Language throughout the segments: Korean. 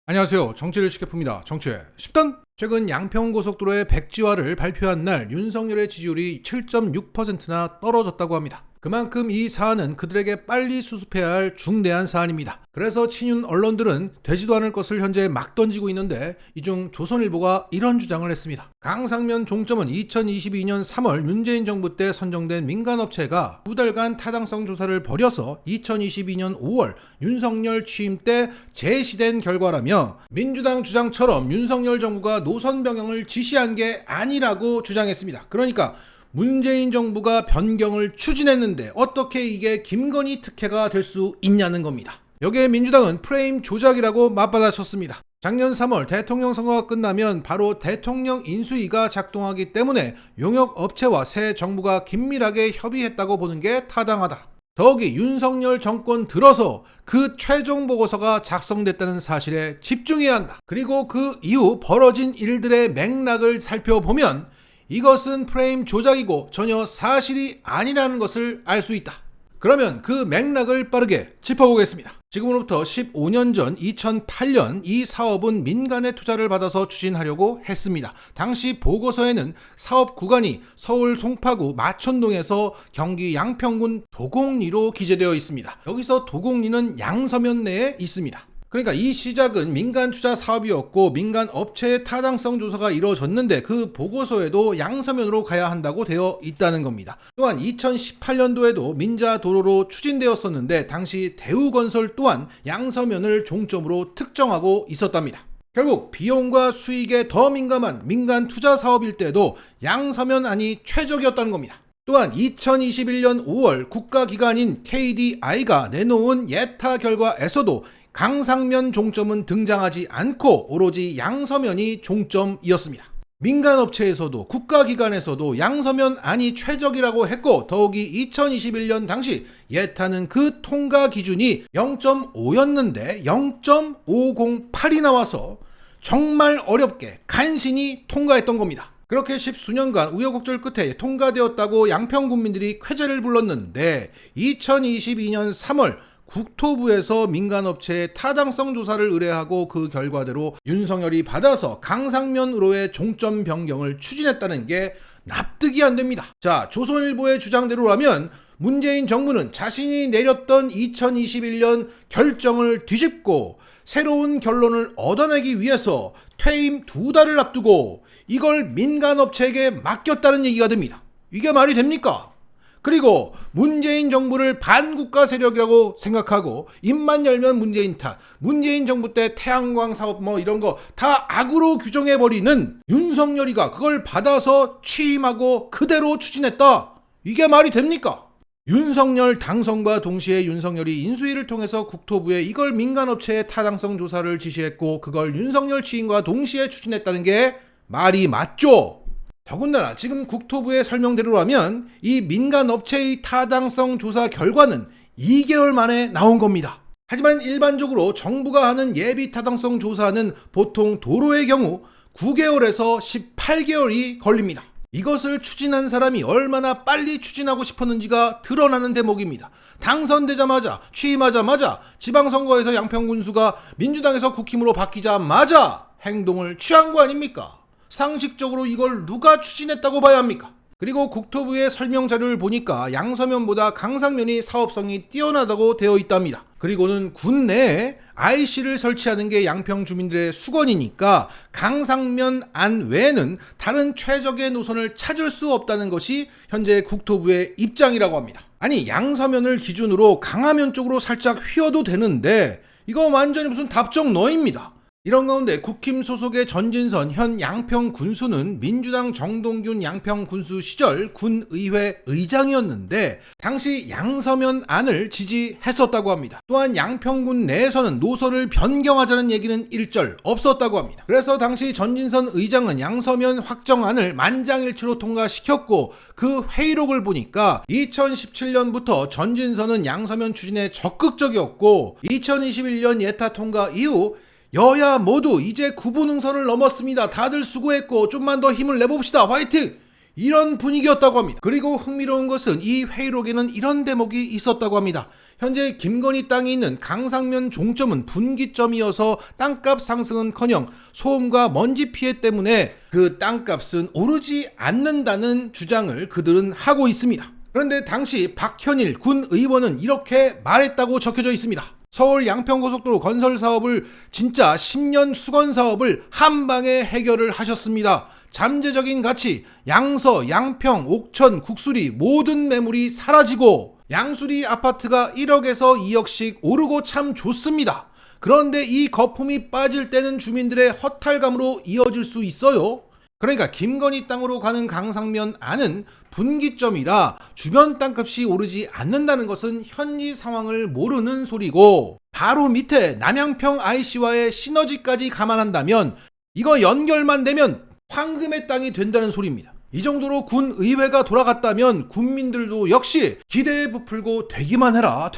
안녕하세요. 정치를 쉽게 풉니다. 정치의 10단! 최근 양평고속도로의 백지화를 발표한 날 윤석열의 지지율이 7.6%나 떨어졌다고 합니다. 그만큼 이 사안은 그들에게 빨리 수습해야 할 중대한 사안입니다. 그래서 친윤 언론들은 되지도 않을 것을 현재 막 던지고 있는데 이 중 조선일보가 이런 주장을 했습니다. 강상면 종점은 2022년 3월 문재인 정부 때 선정된 민간업체가 2달간 타당성 조사를 벌여서 2022년 5월 윤석열 취임 때 제시된 결과라며 민주당 주장처럼 윤석열 정부가 노선 변경을 지시한 게 아니라고 주장했습니다. 그러니까 문재인 정부가 변경을 추진했는데 어떻게 이게 김건희 특혜가 될 수 있냐는 겁니다. 여기에 민주당은 프레임 조작이라고 맞받아쳤습니다. 작년 3월 대통령 선거가 끝나면 바로 대통령 인수위가 작동하기 때문에 용역업체와 새 정부가 긴밀하게 협의했다고 보는 게 타당하다. 더욱이 윤석열 정권 들어서 그 최종 보고서가 작성됐다는 사실에 집중해야 한다. 그리고 그 이후 벌어진 일들의 맥락을 살펴보면 이것은 프레임 조작이고 전혀 사실이 아니라는 것을 알 수 있다. 그러면 그 맥락을 빠르게 짚어보겠습니다. 지금으로부터 15년 전 2008년 이 사업은 민간의 투자를 받아서 추진하려고 했습니다. 당시 보고서에는 사업 구간이 서울 송파구 마천동에서 경기 양평군 도곡리로 기재되어 있습니다. 여기서 도곡리는 양서면 내에 있습니다. 그러니까 이 시작은 민간 투자 사업이었고 민간 업체의 타당성 조사가 이루어졌는데 그 보고서에도 양서면으로 가야 한다고 되어 있다는 겁니다. 또한 2018년도에도 민자도로로 추진되었었는데 당시 대우건설 또한 양서면을 종점으로 특정하고 있었답니다. 결국 비용과 수익에 더 민감한 민간 투자 사업일 때도 양서면안이 최적이었다는 겁니다. 또한 2021년 5월 국가기관인 KDI가 내놓은 예타 결과에서도 강상면 종점은 등장하지 않고 오로지 양서면이 종점이었습니다. 민간업체에서도 국가기관에서도 양서면안이 최적이라고 했고 더욱이 2021년 당시 예타는 그 통과 기준이 0.5였는데 0.508이 나와서 정말 어렵게 간신히 통과했던 겁니다. 그렇게 십수년간 우여곡절 끝에 통과되었다고 양평군민들이 쾌재를 불렀는데 2022년 3월 국토부에서 민간업체의 타당성 조사를 의뢰하고 그 결과대로 윤석열이 받아서 강상면으로의 종점 변경을 추진했다는 게 납득이 안 됩니다. 자, 조선일보의 주장대로라면 문재인 정부는 자신이 내렸던 2021년 결정을 뒤집고 새로운 결론을 얻어내기 위해서 퇴임 2달을 앞두고 이걸 민간업체에게 맡겼다는 얘기가 됩니다. 이게 말이 됩니까? 그리고 문재인 정부를 반국가 세력이라고 생각하고 입만 열면 문재인 탓, 문재인 정부 때 태양광 사업 이런 거 다 악으로 규정해버리는 윤석열이가 그걸 받아서 취임하고 그대로 추진했다. 이게 말이 됩니까? 윤석열 당선과 동시에 윤석열이 인수위를 통해서 국토부에 이걸 민간업체의 타당성 조사를 지시했고 그걸 윤석열 취임과 동시에 추진했다는 게 말이 맞죠? 더군다나 지금 국토부의 설명대로라면 이 민간업체의 타당성 조사 결과는 2개월 만에 나온 겁니다. 하지만 일반적으로 정부가 하는 예비 타당성 조사는 보통 도로의 경우 9개월에서 18개월이 걸립니다. 이것을 추진한 사람이 얼마나 빨리 추진하고 싶었는지가 드러나는 대목입니다. 당선되자마자 취임하자마자 지방선거에서 양평군수가 민주당에서 국힘으로 바뀌자마자 행동을 취한 거 아닙니까? 상식적으로 이걸 누가 추진했다고 봐야 합니까? 그리고 국토부의 설명 자료를 보니까 양서면보다 강상면이 사업성이 뛰어나다고 되어 있답니다. 그리고는 군 내에 IC를 설치하는 게 양평 주민들의 수건이니까 강상면 안 외에는 다른 최적의 노선을 찾을 수 없다는 것이 현재 국토부의 입장이라고 합니다. 아니 양서면을 기준으로 강화면 쪽으로 살짝 휘어도 되는데 이거 완전히 무슨 답정너입니다. 이런 가운데 국힘 소속의 전진선 현 양평 군수는 민주당 정동균 양평 군수 시절 군의회 의장이었는데 당시 양서면 안을 지지했었다고 합니다. 또한 양평군 내에서는 노선을 변경하자는 얘기는 일절 없었다고 합니다. 그래서 당시 전진선 의장은 양서면 확정안을 만장일치로 통과시켰고 그 회의록을 보니까 2017년부터 전진선은 양서면 추진에 적극적이었고 2021년 예타 통과 이후 여야 모두 이제 구분응선을 넘었습니다. 다들 수고했고 좀만 더 힘을 내봅시다. 화이팅! 이런 분위기였다고 합니다. 그리고 흥미로운 것은 이 회의록에는 이런 대목이 있었다고 합니다. 현재 김건희 땅이 있는 강상면 종점은 분기점이어서 땅값 상승은커녕 소음과 먼지 피해 때문에 그 땅값은 오르지 않는다는 주장을 그들은 하고 있습니다. 그런데 당시 박현일 군 의원은 이렇게 말했다고 적혀져 있습니다. 서울 양평고속도로 건설 사업을 진짜 10년 수건 사업을 한 방에 해결을 하셨습니다. 잠재적인 가치, 양서, 양평, 옥천, 국수리 모든 매물이 사라지고 양수리 아파트가 1억에서 2억씩 오르고 참 좋습니다. 그런데 이 거품이 빠질 때는 주민들의 허탈감으로 이어질 수 있어요. 그러니까 김건희 땅으로 가는 강상면 안은 분기점이라 주변 땅값이 오르지 않는다는 것은 현지 상황을 모르는 소리고, 바로 밑에 남양평 IC와의 시너지까지 감안한다면 이거 연결만 되면 황금의 땅이 된다는 소리입니다. 이 정도로 군 의회가 돌아갔다면 군민들도 역시 기대에 부풀고 되기만 해라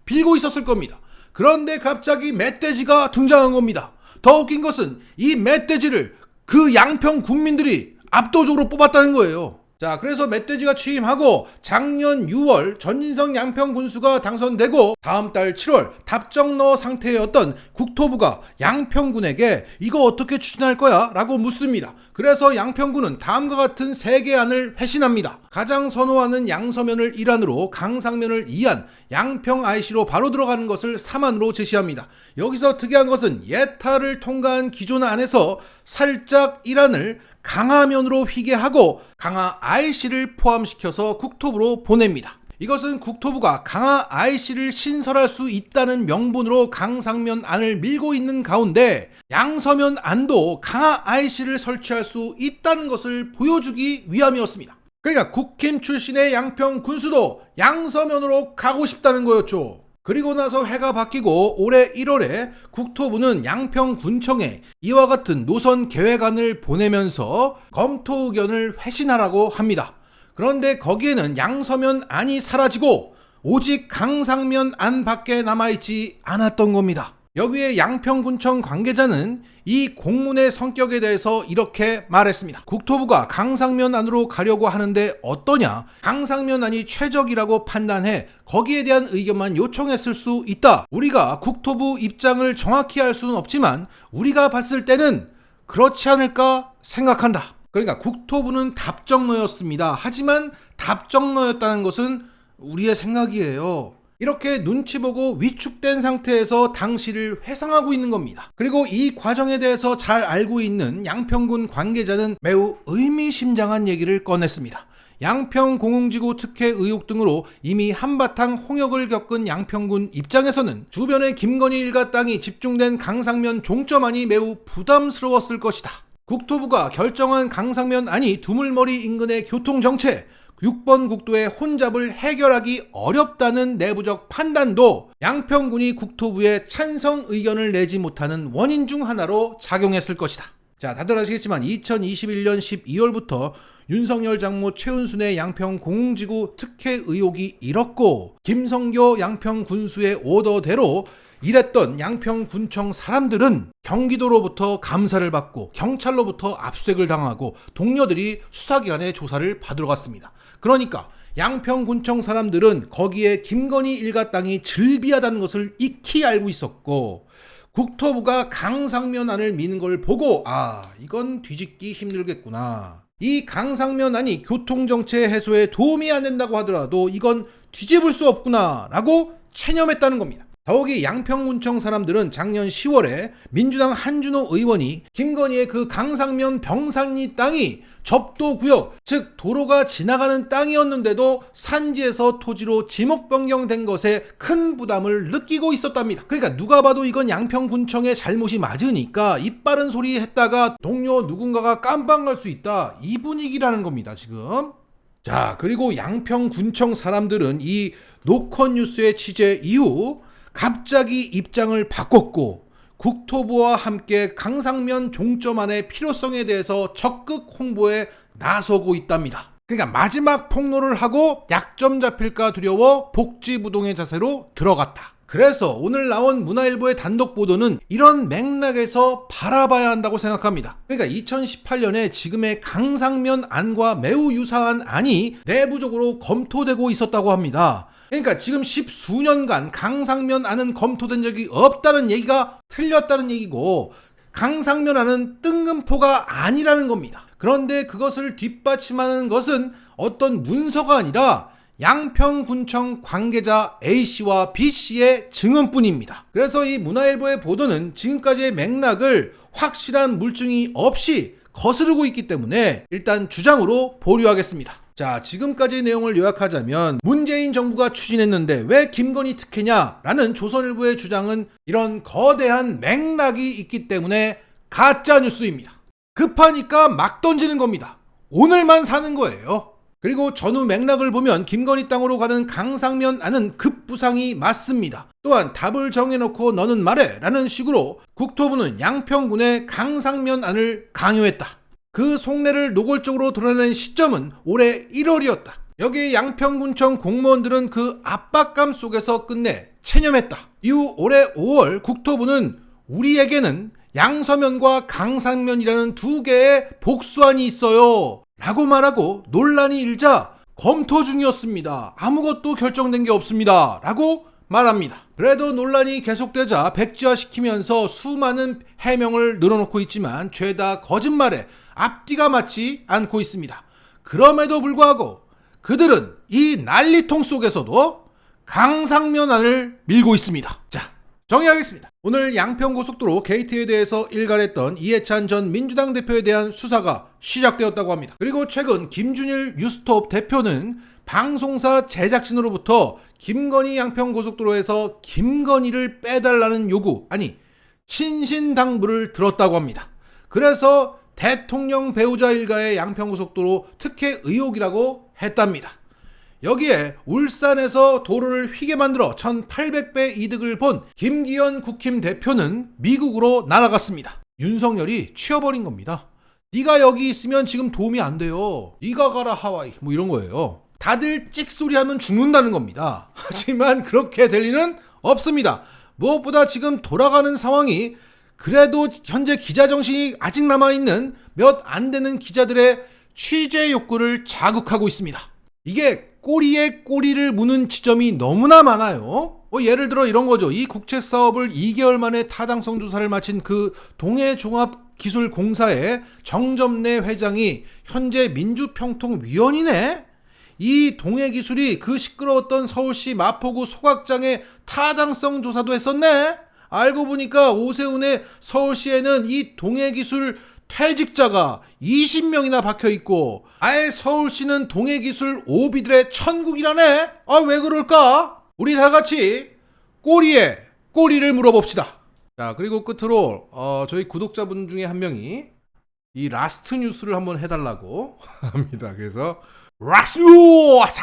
빌고 있었을 겁니다. 그런데 갑자기 멧돼지가 등장한 겁니다. 더 웃긴 것은 이 멧돼지를 그 양평 국민들이 압도적으로 뽑았다는 거예요. 자, 그래서 멧돼지가 취임하고 작년 6월 전진성 양평 군수가 당선되고 다음 달 7월 답정너 상태였던 국토부가 양평군에게 이거 어떻게 추진할 거야? 라고 묻습니다. 그래서 양평군은 다음과 같은 3개 안을 회신합니다. 가장 선호하는 양서면을 1안으로 강상면을 2안, 양평 IC로 바로 들어가는 것을 3안으로 제시합니다. 여기서 특이한 것은 예타를 통과한 기존 안에서 살짝 1안을 강화면으로 휘게하고 강화 IC를 포함시켜서 국토부로 보냅니다. 이것은 국토부가 강화 IC를 신설할 수 있다는 명분으로 강상면 안을 밀고 있는 가운데 양서면 안도 강화 IC를 설치할 수 있다는 것을 보여주기 위함이었습니다. 그러니까 국힘 출신의 양평 군수도 양서면으로 가고 싶다는 거였죠. 그리고 나서 해가 바뀌고 올해 1월에 국토부는 양평군청에 이와 같은 노선 계획안을 보내면서 검토 의견을 회신하라고 합니다. 그런데 거기에는 양서면 안이 사라지고 오직 강상면 안밖에 남아있지 않았던 겁니다. 여기에 양평군청 관계자는 이 공문의 성격에 대해서 이렇게 말했습니다. 국토부가 강상면 안으로 가려고 하는데 어떠냐? 강상면 안이 최적이라고 판단해 거기에 대한 의견만 요청했을 수 있다. 우리가 국토부 입장을 정확히 알 수는 없지만 우리가 봤을 때는 그렇지 않을까 생각한다. 그러니까 국토부는 답정너였습니다. 하지만 답정너였다는 것은 우리의 생각이에요. 이렇게 눈치 보고 위축된 상태에서 당시를 회상하고 있는 겁니다. 그리고 이 과정에 대해서 잘 알고 있는 양평군 관계자는 매우 의미심장한 얘기를 꺼냈습니다. 양평 공흥지구 특혜 의혹 등으로 이미 한바탕 홍역을 겪은 양평군 입장에서는 주변의 김건희 일가 땅이 집중된 강상면 종점안이 매우 부담스러웠을 것이다. 국토부가 결정한 강상면 안이 두물머리 인근의 교통정체, 6번 국도의 혼잡을 해결하기 어렵다는 내부적 판단도 양평군이 국토부에 찬성 의견을 내지 못하는 원인 중 하나로 작용했을 것이다. 자, 다들 아시겠지만 2021년 12월부터 윤석열 장모 최은순의 양평 공흥지구 특혜 의혹이 일었고 김성교 양평 군수의 오더대로 일했던 양평군청 사람들은 경기도로부터 감사를 받고 경찰로부터 압수수색을 당하고 동료들이 수사기관의 조사를 받으러 갔습니다. 그러니까 양평군청 사람들은 거기에 김건희 일가 땅이 즐비하다는 것을 익히 알고 있었고 국토부가 강상면 안을 미는 걸 보고 이건 뒤집기 힘들겠구나. 이 강상면 안이 교통정체 해소에 도움이 안 된다고 하더라도 이건 뒤집을 수 없구나 라고 체념했다는 겁니다. 더욱이 양평군청 사람들은 작년 10월에 민주당 한준호 의원이 김건희의 그 강상면 병산리 땅이 접도구역, 즉 도로가 지나가는 땅이었는데도 산지에서 토지로 지목 변경된 것에 큰 부담을 느끼고 있었답니다. 그러니까 누가 봐도 이건 양평군청의 잘못이 맞으니까 입 바른 소리 했다가 동료 누군가가 깜빵 갈 수 있다, 이 분위기라는 겁니다 지금. 자, 그리고 양평군청 사람들은 이 노컷뉴스의 취재 이후 갑자기 입장을 바꿨고 국토부와 함께 강상면 종점안의 필요성에 대해서 적극 홍보에 나서고 있답니다. 그러니까 마지막 폭로를 하고 약점 잡힐까 두려워 복지부동의 자세로 들어갔다. 그래서 오늘 나온 문화일보의 단독 보도는 이런 맥락에서 바라봐야 한다고 생각합니다. 그러니까 2018년에 지금의 강상면 안과 매우 유사한 안이 내부적으로 검토되고 있었다고 합니다. 그러니까 지금 십수년간 강상면 안은 검토된 적이 없다는 얘기가 틀렸다는 얘기고, 강상면 안은 뜬금포가 아니라는 겁니다. 그런데 그것을 뒷받침하는 것은 어떤 문서가 아니라 양평군청 관계자 A씨와 B씨의 증언뿐입니다. 그래서 이 문화일보의 보도는 지금까지의 맥락을 확실한 물증이 없이 거스르고 있기 때문에 일단 주장으로 보류하겠습니다. 자, 지금까지의 내용을 요약하자면 문재인 정부가 추진했는데 왜 김건희 특혜냐라는 조선일보의 주장은 이런 거대한 맥락이 있기 때문에 가짜 뉴스입니다. 급하니까 막 던지는 겁니다. 오늘만 사는 거예요. 그리고 전후 맥락을 보면 김건희 땅으로 가는 강상면 안은 급부상이 맞습니다. 또한 답을 정해놓고 너는 말해 라는 식으로 국토부는 양평군의 강상면 안을 강요했다. 그 속내를 노골적으로 드러낸 시점은 올해 1월이었다. 여기에 양평군청 공무원들은 그 압박감 속에서 끝내 체념했다. 이후 올해 5월 국토부는 우리에게는 양서면과 강상면이라는 두 개의 복수안이 있어요 라고 말하고 논란이 일자 검토 중이었습니다. 아무것도 결정된 게 없습니다 라고 말합니다. 그래도 논란이 계속되자 백지화시키면서 수많은 해명을 늘어놓고 있지만 죄다 거짓말에 앞뒤가 맞지 않고 있습니다. 그럼에도 불구하고 그들은 이 난리통 속에서도 강상면안을 밀고 있습니다. 자, 정리하겠습니다. 오늘 양평고속도로 게이트에 대해서 일갈했던 이해찬 전 민주당 대표에 대한 수사가 시작되었다고 합니다. 그리고 최근 김준일 뉴스톱 대표는 방송사 제작진으로부터 김건희 양평고속도로에서 김건희를 빼달라는 요구, 아니 신신당부를 들었다고 합니다. 그래서 대통령 배우자 일가의 양평고속도로 특혜 의혹이라고 했답니다. 여기에 울산에서 도로를 휘게 만들어 1800배 이득을 본 김기현 국힘 대표는 미국으로 날아갔습니다. 윤석열이 치워버린 겁니다. 네가 여기 있으면 지금 도움이 안 돼요. 네가 가라 하와이, 뭐 이런 거예요. 다들 찍소리 하면 죽는다는 겁니다. 하지만 그렇게 될 리는 없습니다. 무엇보다 지금 돌아가는 상황이 그래도 현재 기자 정신이 아직 남아있는 몇 안 되는 기자들의 취재 욕구를 자극하고 있습니다. 이게 꼬리에 꼬리를 무는 지점이 너무나 많아요. 예를 들어 이런 거죠. 이 국책 사업을 2개월 만에 타당성 조사를 마친 그 동해종합기술공사의 정점래 회장이 현재 민주평통위원이네? 이 동해기술이 그 시끄러웠던 서울시 마포구 소각장의 타당성 조사도 했었네? 알고 보니까 오세훈의 서울시에는 이 동해기술 퇴직자가 20명이나 박혀있고 아예 서울시는 동해기술 오비들의 천국이라네? 아, 왜 그럴까? 우리 다같이 꼬리에 꼬리를 물어봅시다. 자, 그리고 끝으로 저희 구독자분 중에 한 명이 이 라스트 뉴스를 한번 해달라고 합니다. 그래서 라스트 뉴스!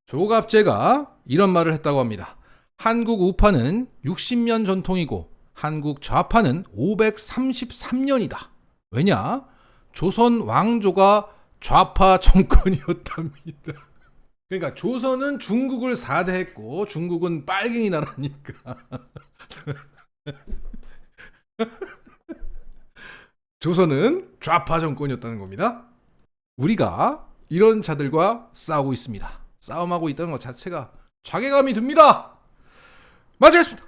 조갑제가 이런 말을 했다고 합니다. 한국 우파는 60년 전통이고 한국 좌파는 533년이다. 왜냐? 조선 왕조가 좌파 정권이었답니다. 그러니까 조선은 중국을 4대했고 중국은 빨갱이 나라니까. 조선은 좌파 정권이었다는 겁니다. 우리가 이런 자들과 싸우고 있습니다. 싸움하고 있다는 것 자체가 자괴감이 듭니다. 마치겠습니다.